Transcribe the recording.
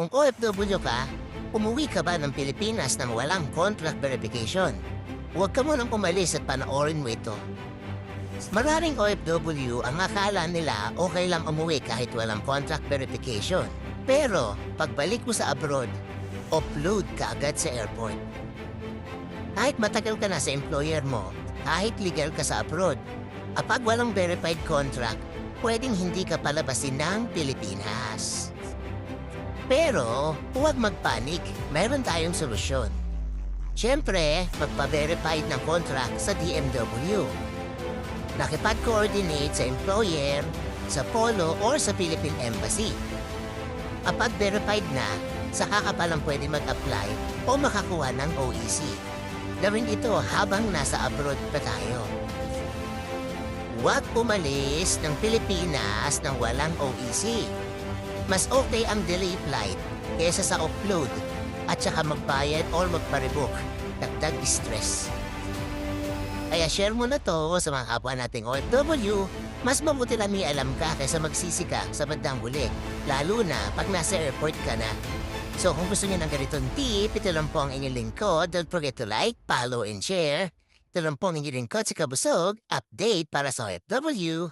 Kung OFW ka, umuwi ka ba ng Pilipinas nang walang contract verification? Huwag ka munang umalis at panoorin mo ito. Maraming OFW ang akala nila okay lang umuwi kahit walang contract verification. Pero, pagbalik mo sa abroad, upload ka agad sa airport. Kahit matagal ka na sa employer mo, kahit legal ka sa abroad, kapag walang verified contract, pwedeng hindi ka palabasin ng Pilipinas. Pero, huwag magpanik. Meron tayong solusyon. Siyempre, magpa-verified ng contract sa DMW. Nakipag-coordinate sa employer, sa Polo or sa Philippine Embassy. Kapag verified na, saka ka palang pwede mag-apply o makakuha ng OEC. Gawin ito habang nasa abroad pa tayo. Huwag umalis ng Pilipinas nang walang OEC. Mas okay ang delay flight kaysa sa offload at saka magbayad or magpa-rebook. Dagdag stress. Kaya share mo na to sa mga kapwa nating OFW. Mas mabuti lang may alam ka kaysa magsisi ka sa bandang huli. Lalo na pag nasa airport ka na. So kung gusto niyo ng ganitong tip, ito lang po ang inyong lingkod. Don't forget to like, follow, and share. Ito lang po ang inyong lingkod si Kabusog. Update para sa OFW.